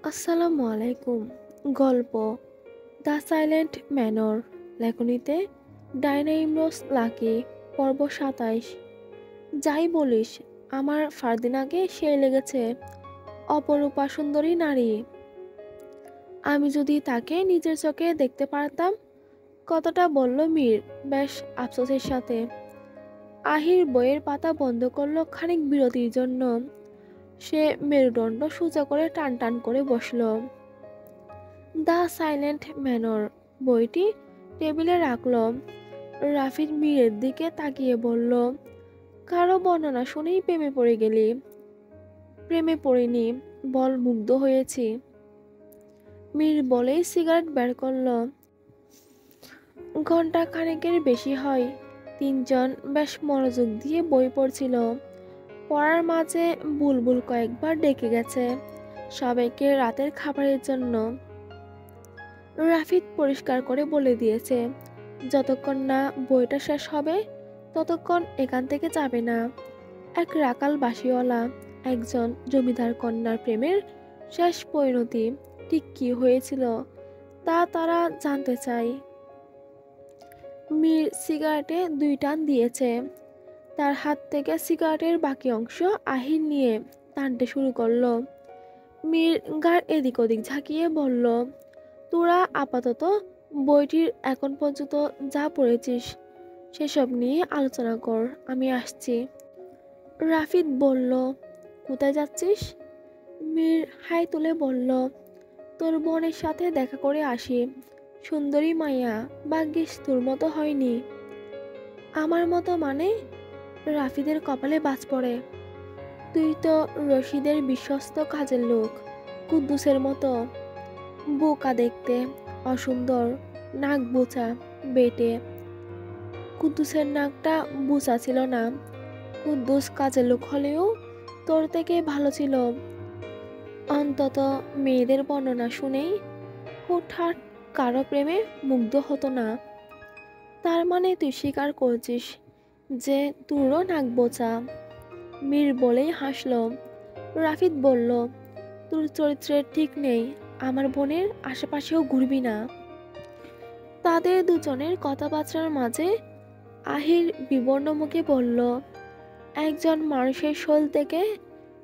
আসসালামু আলাইকুম। গল্প দ্য সাইলেন্ট ম্যানর, লেখনীতে ডায়না ইমরোজ লাকি, পর্ব ২৭। যাই বলিস, আমার ফারদিনাকে সেই লেগেছে। অপরূপা সুন্দরী নারী। আমি যদি তাকে নিজের চোখে দেখতে পারতাম। কথাটা বলল মীর বেশ আফসোসের সাথে। আহির বইয়ের পাতা বন্ধ করলো খানিক বিরতির জন্য। সে মেরুদণ্ড সোজা করে টান টান করে বসল। দ্য সাইলেন্ট ম্যানর বইটি টেবিলে রাখল। রাফিদ মীরের দিকে তাকিয়ে বলল, কারো বর্ণনা শুনেই প্রেমে পড়ে গেলি? প্রেমে পড়িনি, বল মুগ্ধ হয়েছি। মীর বলেই সিগারেট বের করল। ঘন্টা খানেকের বেশি হয়। তিনজন বেশ মনোযোগ দিয়ে বই পড়ছিল। পড়ার মাঝে বুলবুল কয়েকবার ডেকে গেছে সবাইকে রাতের খাবারের জন্য। রাফিদ পরিষ্কার করে বলে দিয়েছে, যতক্ষণ না বইটা শেষ হবে ততক্ষণ এখান থেকে যাবে না। এক রাকাল বাসিওয়ালা একজন জমিদার কন্যার প্রেমের শেষ পরিণতি ঠিক কি হয়েছিল তা তারা জানতে চায়। মীর সিগারেটে ২ টান দিয়েছে। তার হাত থেকে সিগারেটের বাকি অংশ আহির নিয়ে টানতে শুরু করলো। মীর গাড় এদিক ওদিক ঝাঁকিয়ে বলল, তোরা আপাতত বইটির এখন পর্যন্ত যা পড়েছিস সেসব নিয়ে আলোচনা কর, আমি আসছি। রাফিদ বলল, কোথায় যাচ্ছিস? মীর হাই তুলে বলল, তোর বোনের সাথে দেখা করে আসি। সুন্দরী মাইয়া, ভাগ্যিস তোর মতো হয়নি। আমার মতো মানে? রাফিদের কপালে বাজ পড়ে। তুই তো রশিদের বিশ্বস্ত কাজের লোক, কুদ্দুসের মতো। বোকা দেখতে, অসুন্দর, নাক বোচা, বেটে। কুদ্দুসের নাকটা বোচা ছিল না। কুদ্দুস কাজের লোক হলেও তোর থেকে ভালো ছিল। অন্তত মেয়েদের বর্ণনা শুনেই হুটহাট কারো প্রেমে মুগ্ধ হতো না। তার মানে তুই স্বীকার করছিস যে তোরও নাক বোচা? মীর বলেই হাসল। রাফিদ বলল, তোর চরিত্রের ঠিক নেই, আমার বোনের আশেপাশেও ঘুরবি না। তাদের দুজনের কথাবার্তার মাঝে আহির বিবর্ণ মুখে বলল, একজন মানুষের শোল থেকে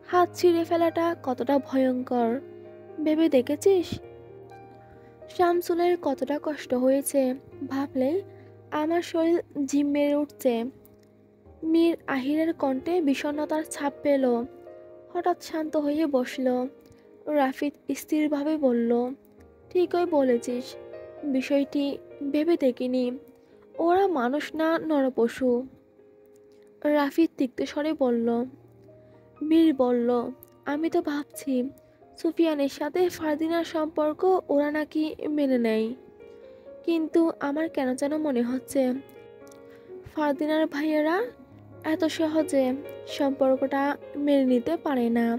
হাত ছিঁড়ে ফেলাটা কতটা ভয়ঙ্কর ভেবে দেখেছিস? শামসুলের কতটা কষ্ট হয়েছে ভাবলে আমার শরীর ঝিম মেরে উঠছে। মীর আহিরের কণ্ঠে বিষণ্ণতার ছাপ পেল। হঠাৎ শান্ত হয়ে বসল। রাফিদ স্থিরভাবে বলল, ঠিকই বলেছিস, বিষয়টি ভেবে দেখিনি। ওরা মানুষ না নরপশু। রাফিদ তিক্ত স্বরে বলল। মীর বলল, আমি তো ভাবছি সুফিয়ানের সাথে ফারদিনার সম্পর্ক ওরা নাকি মেনে নেয়। কিন্তু আমার কেন যেন মনে হচ্ছে ফারদিনার ভাইয়েরা এত সহজে সম্পর্কটা মেনে নিতে পারে না।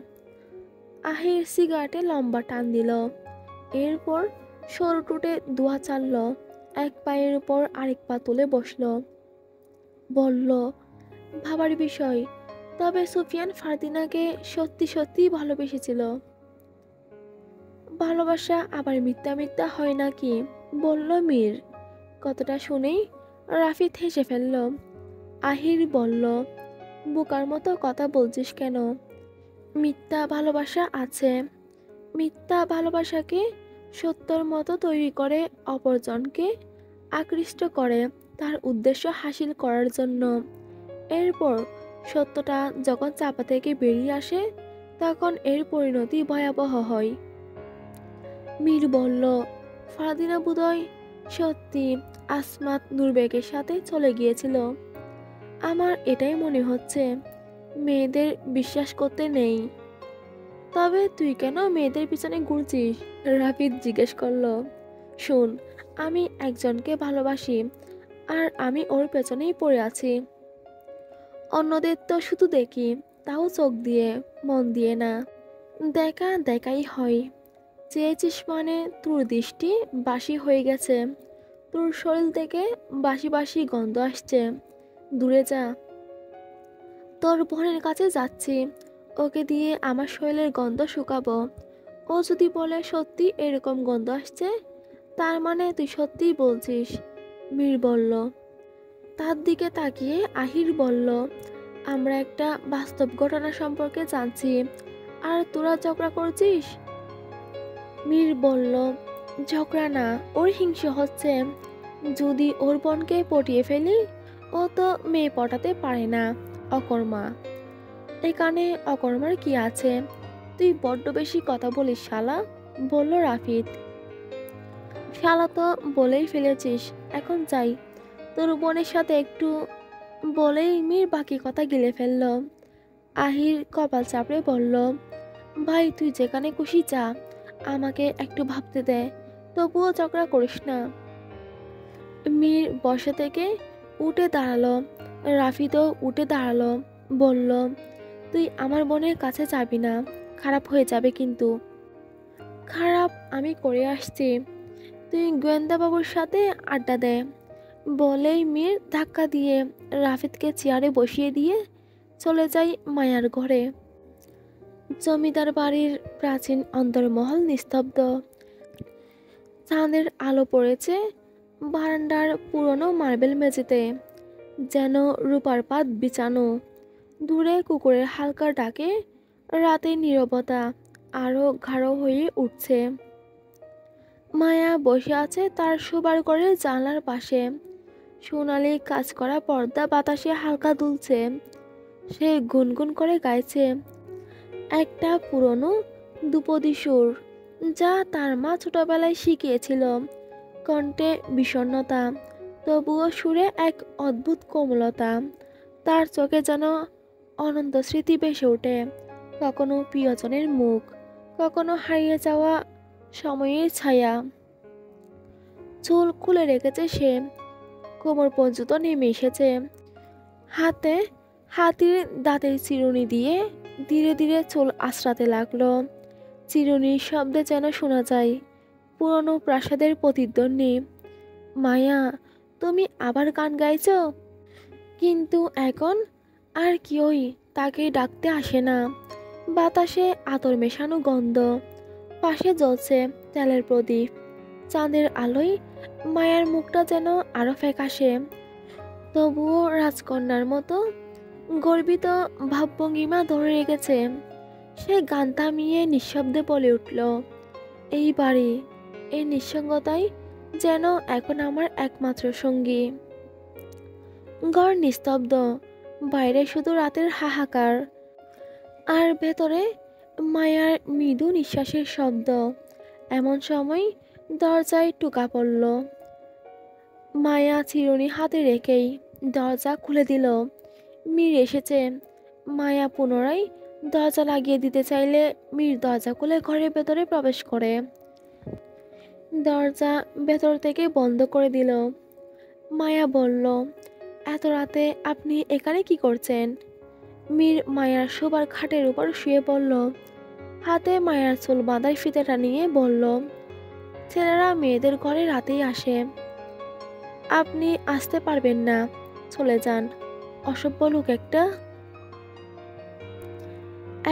আহির সিগারেটে লম্বা টান দিল। এরপর সরু টুটে দোয়া চালল। এক পায়ের উপর আরেক পা তুলে বসল। বলল, ভাবার বিষয়, তবে সুফিয়ান ফারদিনাকে সত্যি সত্যি ভালোবেসেছিল। ভালোবাসা আবার মিথ্যা মিথ্যা হয় নাকি? বলল মীর। কথাটা শুনেই রাফিদ হেসে ফেলল। আহির বলল, বোকার মতো কথা বলছিস কেন? মিথ্যা ভালোবাসা আছে। মিথ্যা ভালোবাসাকে সত্যর মতো তৈরি করে অপরজনকে আকৃষ্ট করে তার উদ্দেশ্য হাসিল করার জন্য। এরপর সত্যটা যখন চাপা থেকে বেরিয়ে আসে তখন এর পরিণতি ভয়াবহ হয়। মীর বলল, ফারদিনা বোধহয় সত্যি আসমাত নূরবেগের সাথে চলে গিয়েছিল। আমার এটাই মনে হচ্ছে। মেয়েদের বিশ্বাস করতে নেই। তবে তুই কেন মেয়েদের পিছনে ঘুরছিস? রাফিদ জিজ্ঞেস করলো। শোন, আমি একজনকে ভালোবাসি আর আমি ওর পেছনেই পড়ে আছি। অন্যদের তো শুধু দেখি, তাও চোখ দিয়ে, মন দিয়ে না। দেখা দেখাই হয়। চেয়েছিস মানে তোর দৃষ্টি বাসি হয়ে গেছে। তোর শরীর থেকে বাসি বাসি গন্ধ আসছে। দূরে যা। তোর বোনের কাছে যাচ্ছি, ওকে দিয়ে আমার শরীরের গন্ধ শুকাবো। ও যদি বলে সত্যি এরকম গন্ধ আসছে, তার মানে তুই সত্যিই বলছিস। মীর বলল। তার দিকে তাকিয়ে আহির বলল, আমরা একটা বাস্তব ঘটনা সম্পর্কে জানছি, আর তোরা ঝগড়া করছিস। মীর বলল, ঝগড়া না, ওর হিংসে হচ্ছে। যদি ওর বোনকে পটিয়ে ফেলি, ও তো মেয়ে পটাতে পারে না, অকর্মা। এখানে অকর্মার কি আছে? তুই বড্ড বেশি কথা বলিস শালা, বলল রাফিদ। শালা তো বলেই ফেলেছিস, এখন যাই, তোর বোনের সাথে একটু। বলেই মীর বাকি কথা গিলে ফেলল। আহির কপাল চাপড়ে বলল, ভাই তুই যেখানে খুশি যা, আমাকে একটু ভাবতে দে, তবুও ঝগড়া করিস না। মীর বসা থেকে উঠে দাঁড়ালো। রাফিদও উঠে দাঁড়ালো। বলল, তুই আমার বোনের কাছে যাবি না, খারাপ হয়ে যাবে কিন্তু। খারাপ আমি করে আসছি, তুই গোয়েন্দাবাবুর সাথে আড্ডা দে। বলেই মীর ধাক্কা দিয়ে রাফিদকে চেয়ারে বসিয়ে দিয়ে চলে যায় মায়ার ঘরে। জমিদার বাড়ির প্রাচীন অন্দরমহল নিস্তব্ধ। চাঁদের আলো পড়েছে বারান্দার পুরনো মার্বেল মেঝেতে, যেন রূপার পাত বিছানো। দূরে কুকুরের হালকা ডাকে রাতের নীরবতা আরো গাঢ় হয়ে উঠছে। মায়া বসে আছে তার শোবার ঘরের জানলার পাশে। সোনালি কাজ করা পর্দা বাতাসে হালকা দুলছে। সে গুনগুন করে গাইছে একটা পুরনো ধ্রুপদী সুর, যা তার মা ছোটবেলায় শিখিয়েছিল। কণ্ঠে বিষণ্ণতা, তবুও সুরে এক অদ্ভুত কোমলতা। তার চোখে যেন অনন্ত স্মৃতি ভেসে ওঠে, কখনো প্রিয়জনের মুখ, কখনো হারিয়ে যাওয়া সময়ের ছায়া। চুল খুলে রেখেছে সে, কোমর পর্যন্ত নেমে এসেছে। হাতে হাতির দাঁতের চিরুনি দিয়ে ধীরে ধীরে চুল আঁচড়াতে লাগলো। চিরুনির শব্দে যেন শোনা যায় পুরনো প্রাসাদের প্রতিধ্বনি। মায়া, তুমি আবার গান গাইছো? কিন্তু এখন আর কেউই তাকে ডাকতে আসে না। বাতাসে আতর মেশানো গন্ধ, পাশে জ্বলছে তেলের প্রদীপ। চাঁদের আলোয় মায়ার মুখটা যেন আরো ফ্যাকাশে, তবুও রাজকন্যার মতো গর্বিত ভাবভঙ্গিমা ধরে রেখেছে। সে গান থামিয়ে নিঃশব্দে বলে উঠল, এই বাড়ি, এই নিঃসঙ্গতাই যেন এখন আমার একমাত্র সঙ্গী। ঘর নিস্তব্ধ, বাইরে শুধু রাতের হাহাকার, আর ভেতরে মায়ার মৃদু নিঃশ্বাসের শব্দ। এমন সময় দরজায় টোকা পড়ল। মায়া চিরুনি হাতে রেখেই দরজা খুলে দিল। মীর এসেছে। মায়া পুনরায় দরজা লাগিয়ে দিতে চাইলে মীর দরজা খুলে ঘরের ভেতরে প্রবেশ করে। দরজা ভেতর থেকে বন্ধ করে দিল। মায়া বলল, এত রাতে আপনি এখানে কি করছেন? মীর মায়ার শোবার খাটের উপর শুয়ে পড়ল। হাতে মায়ার চুল বাঁধার ফিতেটা নিয়ে বলল, ছেলেরা মেয়েদের ঘরে রাতেই আসে। আপনি আসতে পারবেন না, চলে যান, অসভ্য লোক একটা।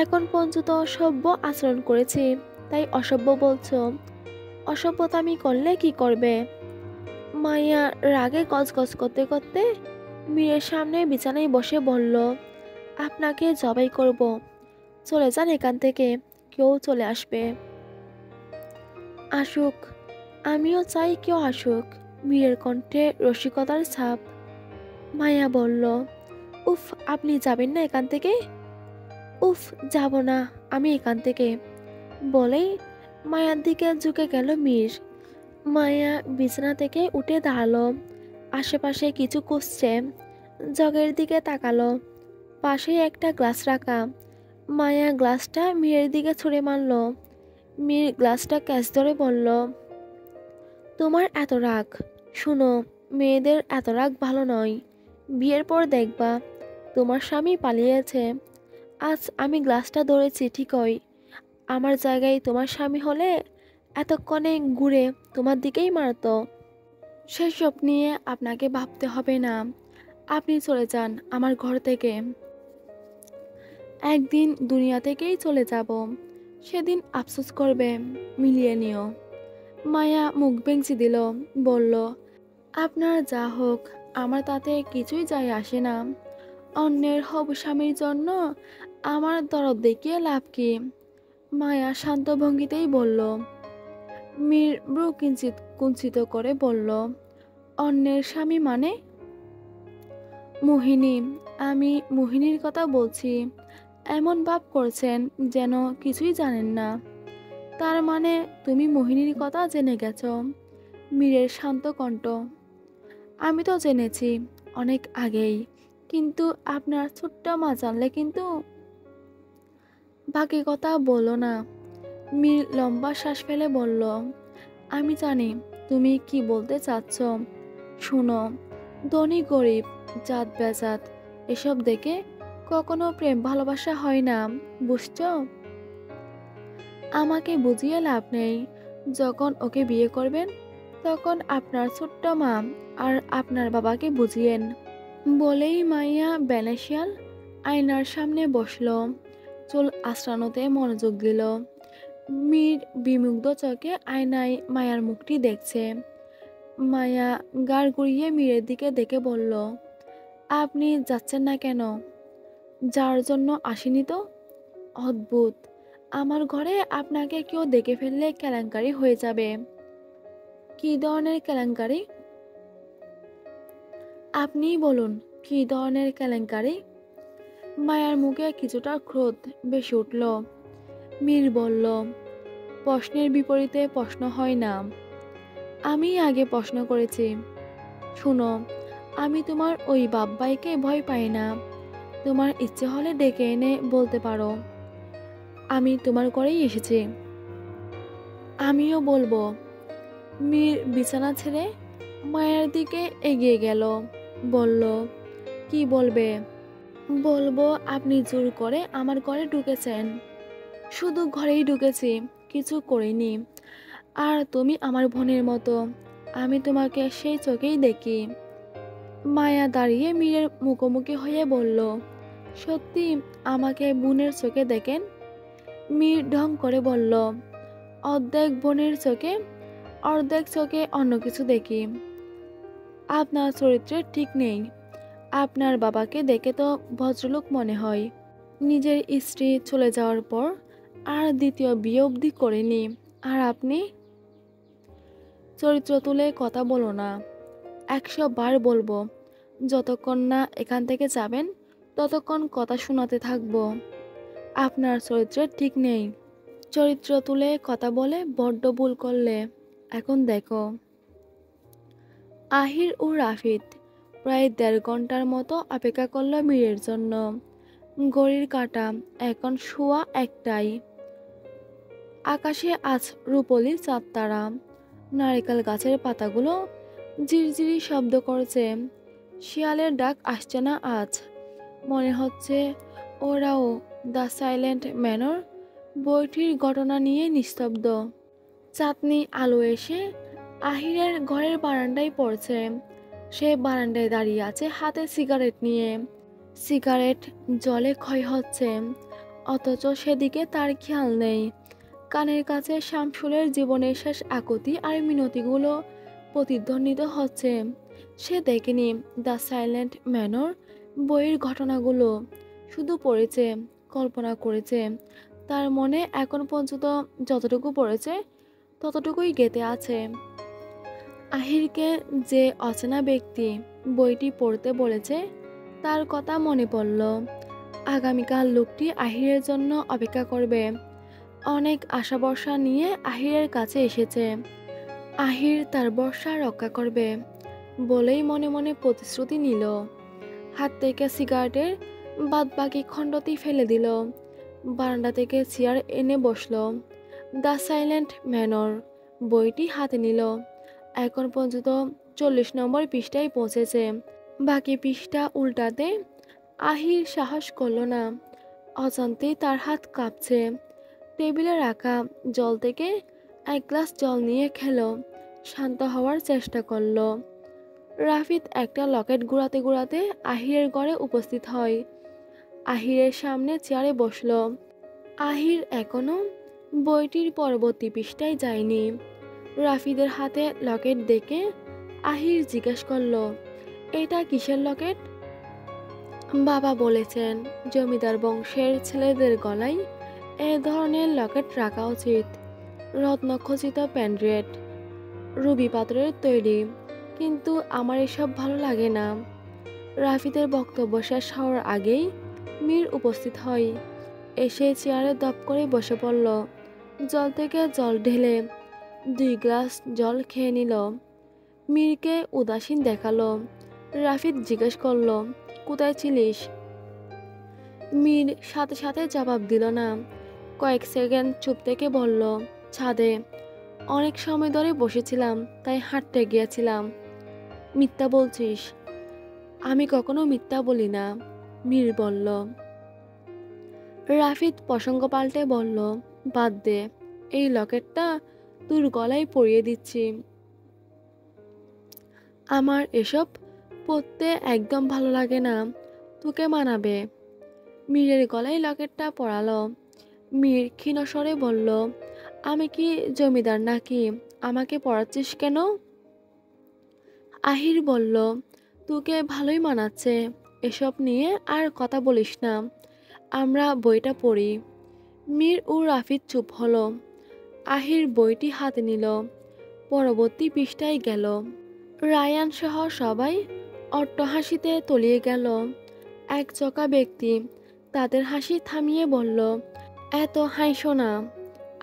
এখন পর্যন্ত অসভ্য আচরণ করেছি, তাই অসভ্য বলছো? অসভ্যতামি করলে কি করবে? মাইয়া রাগে গজগজ করতে করতে মীরের সামনে বিছানায় বসে বলল, আপনাকে জবাই করব, চলে যান এখান থেকে, কেউ চলে আসবে। আসুক, আমিও চাই কেউ আসুক। মীরের কণ্ঠে রসিকতার ছাপ। মায়া বলল, উফ, আপনি যাবেন না এখান থেকে? উফ, যাব না আমি এখান থেকে, বলেই মায়ার দিকে ঝুঁকে গেল মীর। মায়া বিছানা থেকে উঠে দাঁড়ালো, আশেপাশে কিছু খুঁজছে। জগের দিকে তাকালো, পাশে একটা গ্লাস রাখা। মায়া গ্লাসটা মীরের দিকে ছুঁড়ে মারল। মীর গ্লাসটা ক্যাচ ধরে বলল, তোমার এত রাগ? শুনো, মেয়েদের এত রাগ ভালো নয়। বিয়ের পর দেখবা তোমার স্বামী পালিয়েছে। আজ আমি গ্লাসটা ধরেছি ঠিকই, আমার জায়গায় তোমার স্বামী হলে এতক্ষণে ঘুরে তোমার দিকেই মারতো। সেসব নিয়ে আপনাকে ভাবতে হবে না, আপনি চলে যান আমার ঘর থেকে। একদিন দুনিয়া থেকেই চলে যাব, সেদিন আফসোস করবে, মিলিয়ে নিও। মায়া মুখ ভেঙচি দিল, বলল, আপনার যা হোক, আমার তাতে কিছুই যায় আসে না। অন্যের হবু স্বামীর জন্য আমার দরদ দেখিয়ে লাভ কি? মায়া শান্ত ভঙ্গিতেই বলল। মীর ব্রু কিঞ্চিত কুঞ্চিত করে বলল, অন্যের স্বামী মানে? মোহিনী, আমি মোহিনীর কথা বলছি। এমন ভাব করছেন যেন কিছুই জানেন না। তার মানে তুমি মোহিনীর কথা জেনে গেছ? মীরের শান্ত কণ্ঠ। আমি তো জেনেছি অনেক আগেই, কিন্তু আপনার ছোট্ট মা জানলে কিন্তু। বাকি কথা বলো না। মীর লম্বা শ্বাস ফেলে বলল, আমি জানি তুমি কি বলতে চাচ্ছ। শোনো, ধনী গরিব, জাত বেজাত এসব দেখে কখনো প্রেম ভালোবাসা হয় না, বুঝছো? আমাকে বুঝিয়ে লাভ নেই। যখন ওকে বিয়ে করবেন তখন আপনার ছোট্ট মা আর আপনার বাবাকে বুঝিয়েন। বলেই মাইয়া বেনেশিয়াল আয়নার সামনে বসল, চুল আশ্রানোতে মনোযোগ দিল। মীর বিমুগ্ধ চোখে আয়নায় মায়ার মুখটি দেখছে। মায়া গাড় ঘুরিয়ে মীরের দিকে দেখে বলল, আপনি যাচ্ছেন না কেন? যার জন্য আসেনি তো। অদ্ভুত, আমার ঘরে আপনাকে কেউ দেখে ফেললে কেলেঙ্কারি হয়ে যাবে। কি ধরনের কেলেঙ্কারি? আপনিই বলুন, কি ধরনের কেলেঙ্কারি? মায়ার মুখে কিছুটা ক্রোধ বেশি উঠল। মীর বলল, প্রশ্নের বিপরীতে প্রশ্ন হয় না। আমি আগে প্রশ্ন করেছি। শুনো, আমি তোমার ওই বাব্বাইকে ভয় পাই না। তোমার ইচ্ছে হলে ডেকে এনে বলতে পারো আমি তোমার ঘরেই এসেছি। আমিও বলবো। মীর বিছানা ছেড়ে মায়ের দিকে এগিয়ে গেল, বলল, কি বলবে? বলবো আপনি জোর করে আমার ঘরে ঢুকেছেন। শুধু ঘরেই ঢুকেছি, কিছু করিনি। আর তুমি আমার বোনের মতো, আমি তোমাকে সেই চোখেই দেখি। মায়া দাঁড়িয়ে মীরের মুখোমুখি হয়ে বলল, সত্যি আমাকে বোনের চোখে দেখেন? মীর ঢং করে বলল, অর্ধেক বোনের চোখে, অর্ধেক চোখে অন্য কিছু দেখি। আপনার চরিত্রে ঠিক নেই। আপনার বাবাকে দেখে তো ভদ্রলোক মনে হয়। নিজের স্ত্রী চলে যাওয়ার পর আর দ্বিতীয় বিয়ে অবধি করেনি, আর আপনি? চরিত্র তুলে কথা বলো না। 100 বার বলবো, যতক্ষণ না এখান থেকে যাবেন ততক্ষণ কথা শোনাতে থাকবো। আপনার চরিত্রে ঠিক নেই। চরিত্র তুলে কথা বলে বড্ড ভুল করলে। এখন দেখো। আহির ও রাফিদ প্রায় 1.5 ঘন্টার মতো অপেক্ষা করলো মীরের জন্য। ঘড়ির কাঁটা এখন সোয়া 1টায়। আকাশে আজ রূপলি চাঁদ তারা। নারিকেল গাছের পাতাগুলো ঝিরঝিরি শব্দ করছে। শিয়ালের ডাক আসছে না আজ। মনে হচ্ছে ওরাও দ্য সাইলেন্ট ম্যানর বইটির ঘটনা নিয়ে নিস্তব্ধ। চাঁদনি আলো এসে আহিরের ঘরের বারান্দায় পড়ছে। সে বারান্দায় দাঁড়িয়ে আছে হাতে সিগারেট নিয়ে। সিগারেট জলে ক্ষয় হচ্ছে, অথচ সেদিকে তার খেয়াল নেই। কানের কাছে শামসুলের জীবনের শেষ আকুতি আর মিনতিগুলো প্রতিধ্বনিত হচ্ছে। সে দেখেনি দ্য সাইলেন্ট ম্যানর বইয়ের ঘটনাগুলো, শুধু পড়েছে, কল্পনা করেছে। তার মনে এখন পর্যন্ত যতটুকু পড়েছে ততটুকুই গেঁথে আছে। আহিরকে যে অচেনা ব্যক্তি বইটি পড়তে বলেছে তার কথা মনে পড়ল। আগামীকাল লোকটি আহিরের জন্য অপেক্ষা করবে। অনেক আশা ভরসা নিয়ে আহিরের কাছে এসেছে। আহির তার ভরসা রক্ষা করবে বলেই মনে মনে প্রতিশ্রুতি নিল। হাত থেকে সিগারেটের বাদবাকি খণ্ডটি ফেলে দিল। বারান্দা থেকে চেয়ার এনে বসল। দ্য সাইলেন্ট ম্যানর বইটি হাতে নিল। এখন পর্যন্ত 40 নম্বর পৃষ্ঠায় পৌঁছেছে। বাকি পৃষ্ঠা উল্টাতে আহির সাহস করল না। অজান্তেই তার হাত কাঁপছে। টেবিলে রাখা জল থেকে 1 গ্লাস জল নিয়ে খেলো। শান্ত হওয়ার চেষ্টা করল। রাফিদ একটা লকেট ঘুরাতে ঘুরাতে আহিরের ঘরে উপস্থিত হয়। আহিরের সামনে চেয়ারে বসল। আহির এখনো বইটির পরবর্তী পৃষ্ঠায় যায়নি। রাফিদের হাতে লকেট দেখে আহির জিজ্ঞেস করলো, এটা কিসের লকেট? বাবা বলেছেন জমিদার বংশের ছেলেদের গলায় এ ধরনের লকেট রাখা উচিত। রত্নখচিত প্যান্ডেন্ট, রুবি পাথরের তৈরি। কিন্তু আমার এসব ভালো লাগে না। রাফিদের বক্তব্য শেষ হওয়ার আগেই মীর উপস্থিত হয়। এসে চেয়ারে দপ করে বসে পড়ল। জল থেকে জল ঢেলে 2 গ্লাস জল খেয়ে নিল। মীরকে উদাসীন দেখালো। রাফিদ জিজ্ঞেস করলো, কোথায় ছিলিস? মীর সাথে সাথে জবাব দিল না। কয়েক সেকেন্ড চুপ থেকে বলল, ছাদে। অনেক সময় ধরে বসেছিলাম, তাই হাঁটতে গিয়েছিলাম। মিথ্যা বলছিস? আমি কখনো মিথ্যা বলি না, মীর বলল। রাফিদ প্রসঙ্গ পাল্টে বলল, বাদ দে, এই লকেটটা তোর গলায় পরিয়ে দিচ্ছি। আমার এসব পরতে একদম ভালো লাগে না, তোকে মানাবে। মীরের গলায় লকেটটা পরালো। মীর ক্ষীণ স্বরে বলল, আমি কি জমিদার নাকি, আমাকে পরাচ্ছিস কেন? আহির বলল, তোকে ভালোই মানাচ্ছে, এসব নিয়ে আর কথা বলিস না, আমরা বইটা পড়ি। মীর ও রাফিদ চুপ হলো। আহির বইটি হাতে নিল, পরবর্তী পৃষ্ঠায় গেল। রায়ান সহ সবাই অট্টহাসিতে তলিয়ে গেল। এক চকা ব্যক্তি তাদের হাসি থামিয়ে বলল, এত হাসো না,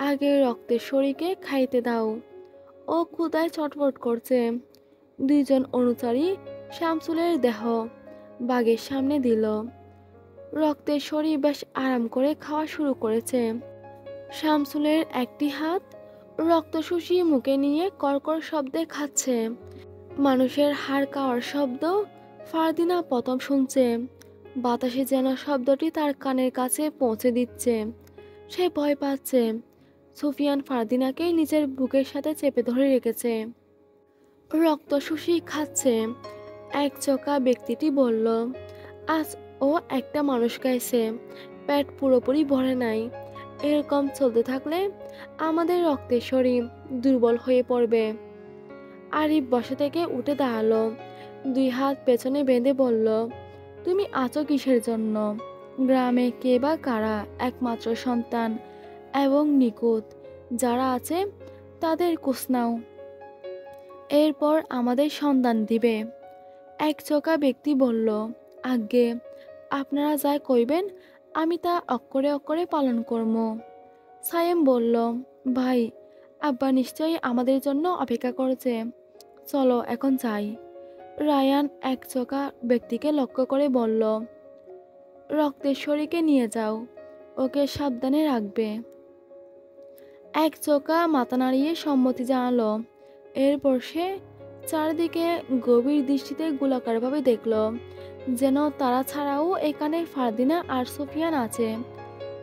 আগে রক্তের শরীকে খাইতে দাও, ও ক্ষুধায় ছটফট করছে। 2 জন অনুচারী শামসুলের দেহ বাঘের সামনে দিল। রক্তের শরীর বেশ আরাম করে খাওয়া শুরু করেছে। শামসুলের একটি হাত রক্ত শুষিয়ে মুখে নিয়ে কড়কড় শব্দে খাচ্ছে। মানুষের হাড় কাওয়ার শব্দ ফারদিনা প্রথম শুনছে। বাতাসে যেন শব্দটি তার কানের কাছে পৌঁছে দিচ্ছে। সে ভয় পাচ্ছে। সুফিয়ান ফারদিনাকে নিজের বুকের সাথে চেপে ধরে রেখেছে। রক্ত শুষি খাচ্ছে। এক চোখা ব্যক্তিটি বলল, আজ ও একটা মানুষ খাইছে, পেট পুরোপুরি ভরে নাই। এরকম চলতে থাকলে আমাদের রক্তের শরীর দুর্বল হয়ে পড়বে। আরিফ বসা থেকে উঠে দাঁড়ালো। 2 হাত পেছনে বেঁধে বলল, তুমি আছো কিসের জন্য? গ্রামে কে বা কারা একমাত্র সন্তান এবং নিখুঁত যারা আছে তাদের খোঁজ নাও, এরপর আমাদের সন্ধান দিবে। এক চোখা ব্যক্তি বলল, আজ্ঞে, আপনারা যা কইবেন আমি তা অক্ষরে অক্ষরে পালন করব। সায়েম বলল, ভাই, আব্বা নিশ্চয়ই আমাদের জন্য অপেক্ষা করছে, চলো এখন যাই। রায়ান এক চোখা ব্যক্তিকে লক্ষ্য করে বলল, রক্তেশ্বরীকে নিয়ে যাও, ওকে সাবধানে রাখবে। এক চোখা মাথা নাড়িয়ে সম্মতি জানালো। এরপর সে চারিদিকে গভীর দৃষ্টিতে গোলাকারভাবে দেখল, যেন তারা ছাড়াও এখানে ফারদিনা আর সুফিয়ান আছে,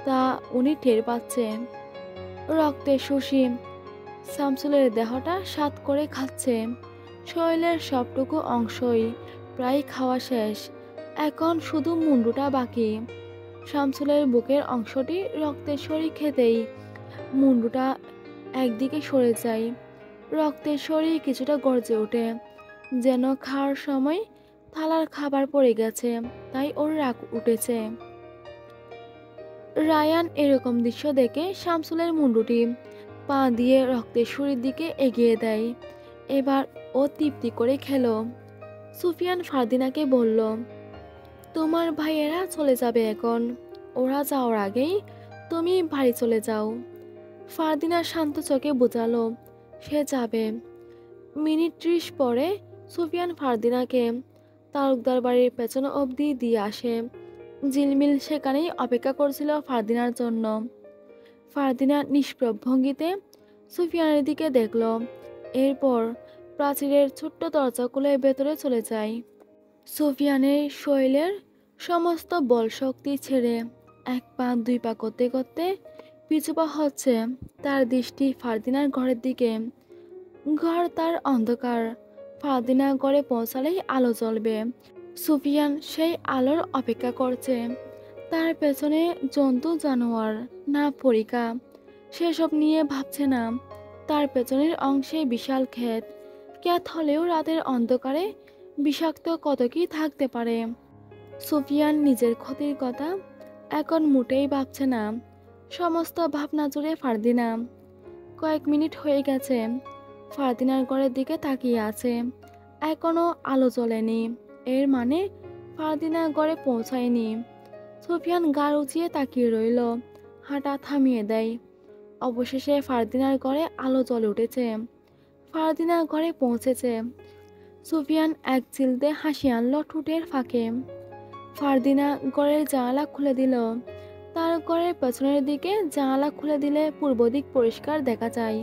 তা উনি টের পাচ্ছে। রক্তের সুসীম শামসুলের দেহটা স্বাদ করে খাচ্ছে। শরীরের সবটুকু অংশই প্রায় খাওয়া শেষ, এখন শুধু মুন্ডুটা বাকি। শামসুলের বুকের অংশটি রক্তের শরীর খেতেই মুন্ডুটা একদিকে সরে যায়। রক্তের শরীর কিছুটা গর্জে ওঠে, যেন খাওয়ার সময় থালার খাবার পড়ে গেছে, তাই ওর রাগ উঠেছে। রায়ান এরকম দৃশ্য দেখে শামসুলের মুন্ডুটি পা দিয়ে রক্তের শরীর দিকে এগিয়ে দেয়। এবার ও তৃপ্তি করে খেলো। সুফিয়ান ফারদিনাকে বলল, তোমার ভাইয়েরা চলে যাবে এখন, ওরা যাওয়ার আগেই তুমি বাড়ি চলে যাও। ফারদিনা শান্ত চোখে বোঝালো সে যাবে। মিনিট 30 পরে সুফিয়ান ফারদিনাকে তালুকদার বাড়ির পেছনে অবধি দিয়ে আসে। ঝিলমিল সেখানেই অপেক্ষা করছিল ফারদিনার জন্য। ফারদিনা নিষ্প্রভ ভঙ্গিতে সুফিয়ানের দিকে দেখল, এরপর প্রাচীরের ছোট্ট দরজা খুলে ভেতরে চলে যায়। সুফিয়ানের শরীরের সমস্ত বল শক্তি ছেড়ে 1 পা 2 পা করতে করতে পিছুপা হচ্ছে। তার দৃষ্টি ফারদিনার ঘরের দিকে। ঘর তার অন্ধকার। ফারদিনা ঘরে পৌঁছালেই আলো জ্বলবে। সুফিয়ান সেই আলোর অপেক্ষা করছে। তার পেছনে জন্তু জানোয়ার না পরিকা, সেসব নিয়ে ভাবছে না। তার পেছনের অংশে বিশাল ক্ষেত। ক্ষেত হলেও রাতের অন্ধকারে বিষাক্ত কত কি থাকতে পারে। সুফিয়ান নিজের ক্ষতির কথা এখন মোটেই ভাবছে না। সমস্ত ভাবনা জুড়ে ফারদিনা। কয়েক মিনিট হয়ে গেছে, ফারদিনার ঘরের দিকে তাকিয়ে আছে। এখনো আলো জ্বলেনি, এর মানে ফারদিনা ঘরে পৌঁছায়নি। সুফিয়ান গাড় উঁচিয়ে তাকিয়ে রইল, হাঁটা থামিয়ে দেয়। অবশেষে ফারদিনার ঘরে আলো জ্বলে উঠেছে। ফারদিনা ঘরে পৌঁছেছে। সুফিয়ান এক চিলতে হাসি আনলো ঠোঁটের ফাঁকে। ফারদিনা ঘরের জানালা খুলে দিল। তার ঘরের পেছনের দিকে জানালা খুলে দিলে পূর্ব দিক পরিষ্কার দেখা যায়।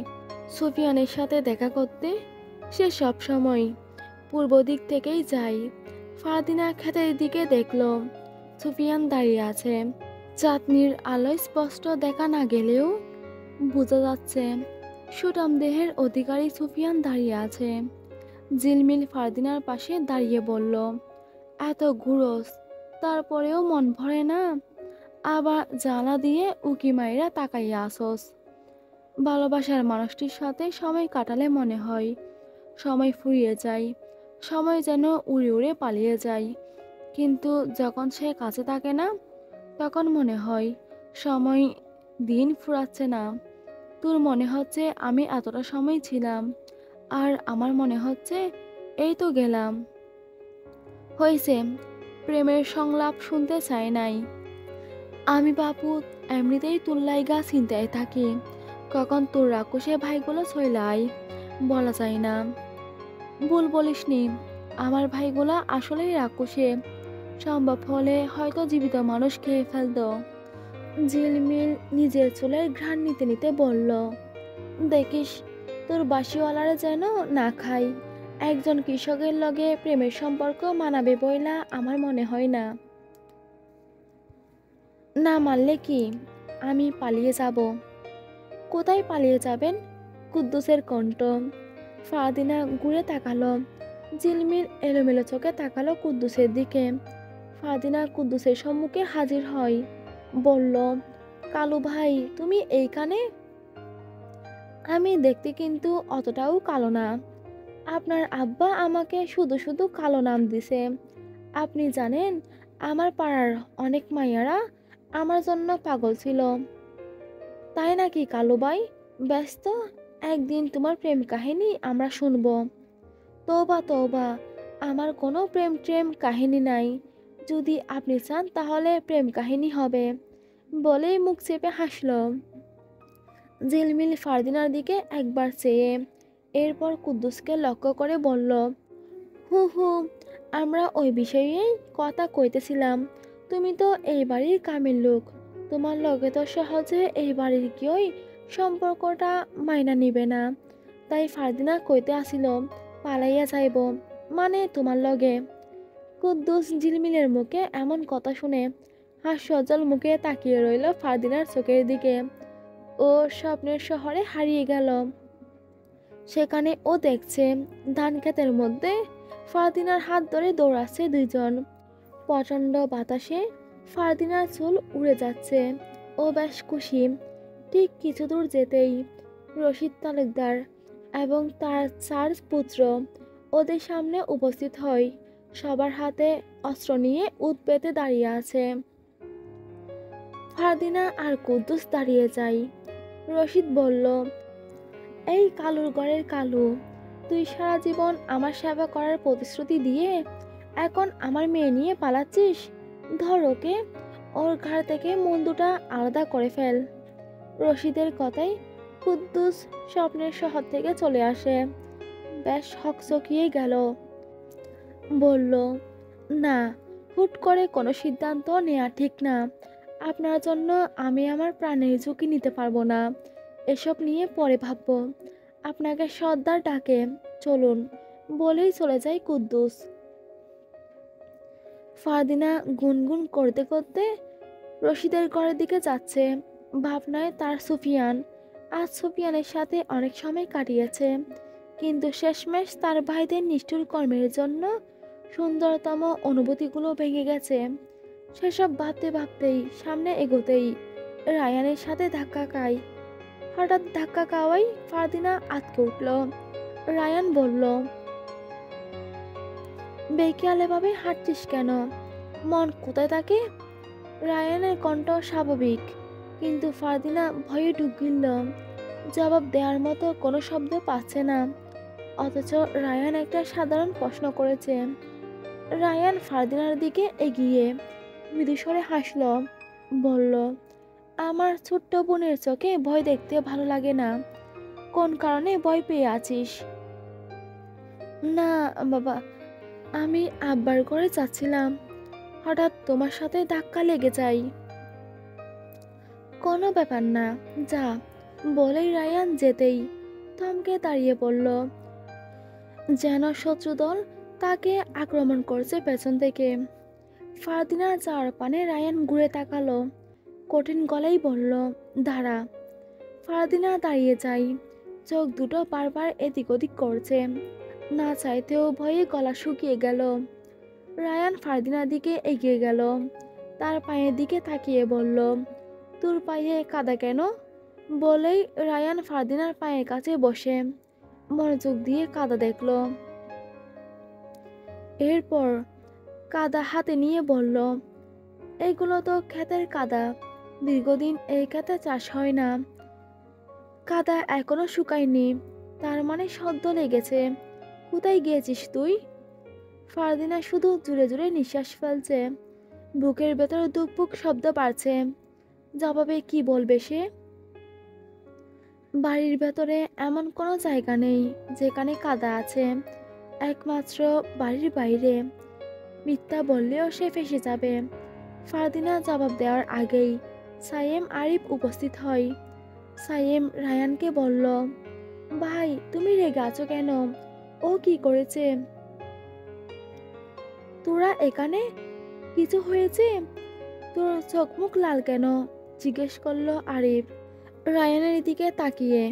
সুফিয়ানের সাথে দেখা করতে সে সব সময় পূর্ব দিক থেকেই যায়। ফারদিনা ক্ষেতের দিকে দেখল সুফিয়ান দাঁড়িয়ে আছে। চাঁদনির আলোয় স্পষ্ট দেখা না গেলেও বোঝা যাচ্ছে সুঠাম দেহের অধিকারী সুফিয়ান দাঁড়িয়ে আছে। ঝিলমিল ফারদিনার পাশে দাঁড়িয়ে বলল, এত ঘুরোস, তারপরেও মন ভরে না? আবার জ্বালা দিয়ে উকি মাইরা তাকাইয়া আসোস। ভালোবাসার মানুষটির সাথে সময় কাটালে মনে হয় সময় ফুরিয়ে যায়, সময় যেন উড়ে উড়ে পালিয়ে যায়। কিন্তু যখন সে কাছে থাকে না, তখন মনে হয় সময় দিন ফুরাচ্ছে না। তোর মনে হচ্ছে আমি এতটা সময় ছিলাম, আর আমার মনে হচ্ছে এই তো গেলাম। হয়েছে, প্রেমের সংলাপ শুনতে চাই নাই। আমি বাপু এমনিতেই তুল্লাইগা চিন্তায় থাকি, কখন তোর রাক্ষসে ভাইগুলো ছইলাই বলা যায় না। ভুল বলিসনি, আমার ভাইগুলা আসলেই রাক্ষসে। সম্ভব হলে হয়তো জীবিত মানুষ খেয়ে ফেলতো। ঝিলমিল নিজের চুলের ঘ্রাণ নিতে নিতে বলল, দেখিস তোর বাসিওয়ালারে যেন না খাই। একজন কৃষকের লগে প্রেমের সম্পর্ক মানাবে বইলা আমার মনে হয় না। না মানলে কি আমি পালিয়ে যাব? কোথায় পালিয়ে যাবেন? কুদ্দুসের কণ্ঠ। ফাদিনা ঘুরে তাকালো। ঝিলমিল এলোমেলো চোখে তাকালো কুদ্দুসের দিকে। ফাদিনা কুদ্দুসের সম্মুখে হাজির হয়, বলল, কালু ভাই তুমি এইখানে? আমি দেখতে কিন্তু অতটাও কালো না। আপনার আব্বা আমাকে শুধু শুধু কালো নাম দিছে। আপনি জানেন আমার পাড়ার অনেক মাইয়ারা আমার জন্য পাগল ছিল। তাই নাকি কালু ভাই? ব্যস্ত, একদিন তোমার প্রেম কাহিনী আমরা শুনব। তওবা তওবা, আমার কোনো প্রেম ট্রেম কাহিনী নাই। যদি আপনি চান তাহলে প্রেম কাহিনী হবে, বলেই মুখ চেপে হাসল। ঝিলমিল ফারদিনার দিকে একবার চেয়ে এরপর কুদ্দুসকে লক্ষ্য করে বলল, হু হু, আমরা ওই বিষয়েই কথা কইতেছিলাম। তুমি তো এই বাড়ির কামের লোক, তোমার লগে তো সহজে এই বাড়ির কেউই সম্পর্কটা মাইনা নিবে না। তাই ফারদিনা কইতে আসিল পালাইয়া যাইব, মানে তোমার লগে। কুদ্দুস ঝিলমিলের মুখে এমন কথা শুনে হাস্যজ্জ্বল মুখে তাকিয়ে রইল ফারদিনার চোখের দিকে। ও স্বপ্নের শহরে হারিয়ে গেল। সেখানে ও দেখছে ধান ক্ষেতের মধ্যে ফারদিনার হাত ধরে দৌড়াচ্ছে দুইজন। প্রচণ্ড বাতাসে ফারদিনার চুল উড়ে যাচ্ছে। ও বেশ খুশি। ঠিক কিছু দূর যেতেই রশিদ তালুকদার এবং তার 4 পুত্র ওদের সামনে উপস্থিত হয়। সবার হাতে অস্ত্র নিয়ে উত পেতে দাঁড়িয়ে আছে। ফারদিনা আর কুদ্দুস দাঁড়িয়ে যায়। রশিদ বলল, এই কালুর ঘরের কালু, তুই সারা জীবন আমার সেবা করার প্রতিশ্রুতি দিয়ে এখন আমার মেয়ে নিয়ে পালাচ্ছিস? ধর ওকে, ওর ঘাড় থেকে মুন্ডুটা আলাদা করে ফেল। রশিদের কথায় কুদ্দুস স্বপ্নের শহর থেকে চলে আসে। বেশ হকচকিয়ে গেল। বলল, না, হুট করে কোনো সিদ্ধান্ত নেওয়া ঠিক না। আপনার জন্য আমি আমার প্রাণের ঝুঁকি নিতে পারবো না। এসব নিয়ে পরে ভাববো। আপনাকে সর্দার ডাকে, চলুন, বলেই চলে যায় কুদ্দুস। ফারদিনা গুনগুন করতে করতে রশিদের ঘরের দিকে যাচ্ছে। ভাবনায় তার সুফিয়ান। আজ সুফিয়ানের সাথে অনেক সময় কাটিয়েছে, কিন্তু শেষমেশ তার ভাইদের নিষ্ঠুর কর্মের জন্য সুন্দরতম অনুভূতিগুলো ভেঙে গেছে। সেসব ভাবতে ভাবতেই সামনে এগোতেই রায়ানের সাথে ধাক্কা খায়। হঠাৎ ধাক্কা খাওয়াই ফারদিনা আটকে উঠল। রায়ান বলল, বেকিয়ালেভাবে হাঁটছিস কেন? মন কোথায় থাকে? রায়ানের কণ্ঠ স্বাভাবিক, কিন্তু ফারদিনা ভয়ে ঢুক গিলল। জবাব দেওয়ার মতো কোনো শব্দ পাচ্ছে না, অথচ রায়ান একটা সাধারণ প্রশ্ন করেছে। রায়ান ফারদিনার দিকে এগিয়ে মৃদুস্বরে হাসল, বলল, আমার ছোট্ট বোনের চোখে ভয় দেখতে ভালো লাগে না। কোন কারণে ভয় পেয়ে আছিস? না বাবা, আমি আব্বার ঘরে যাচ্ছিলাম, হঠাৎ তোমার সাথে ধাক্কা লেগে যাই। কোনো ব্যাপার না, যা। বলেই রায়ান যেতেই থমকে দাঁড়িয়ে পড়ল, যেন শত্রুদল তাকে আক্রমণ করছে পেছন থেকে। ফারদিনা যাওয়ার পানে রায়ান ঘুরে তাকালো, কঠিন গলায় বলল, দাঁড়া। ফারদিনা দাঁড়িয়ে যায়, চোখ দুটো বারবার এদিক ওদিক করছে, না চাইতেও ভয়ে গলা শুকিয়ে গেল। রায়ান ফারদিনার দিকে এগিয়ে গেল, তার পায়ের দিকে তাকিয়ে বলল, তোর পায়ে কাদা কেন? বলেই রায়ান ফারদিনার পায়ের কাছে বসে মনোযোগ দিয়ে কাদা দেখল। এরপর কাদা হাতে নিয়ে বলল, এগুলো তো ক্ষেতের কাদা, দীর্ঘদিন এই ক্ষেতে চাষ হয় না। কাদা এখনো শুকায়নি, তার মানে সদ্য লেগেছে। কোথায় গিয়েছিস তুই? ফারদিনা শুধু জুড়ে জুড়ে নিঃশ্বাস ফেলছে, বুকের ভেতর দুকপুক শব্দ বাড়ছে। জবাবে কি বলবে সে? বাড়ির ভেতরে এমন কোনো জায়গা নেই যেখানে কাদা আছে, একমাত্র বাড়ির বাইরে। মিথ্যা বললেও সে ফেঁসে যাবে। ফারদিনা জবাব দেওয়ার আগেই সাইয়েম আরিফ উপস্থিত হয়। সাইয়েম রায়ানকে বলল, ভাই তুমি রেগে আছো কেন? ও কি করেছে? তোরা এখানে? কিছু হয়েছে? তোর চোখ মুখ লাল কেন? জিজ্ঞেস করলো আরিফ রায়ানের দিকে তাকিয়ে।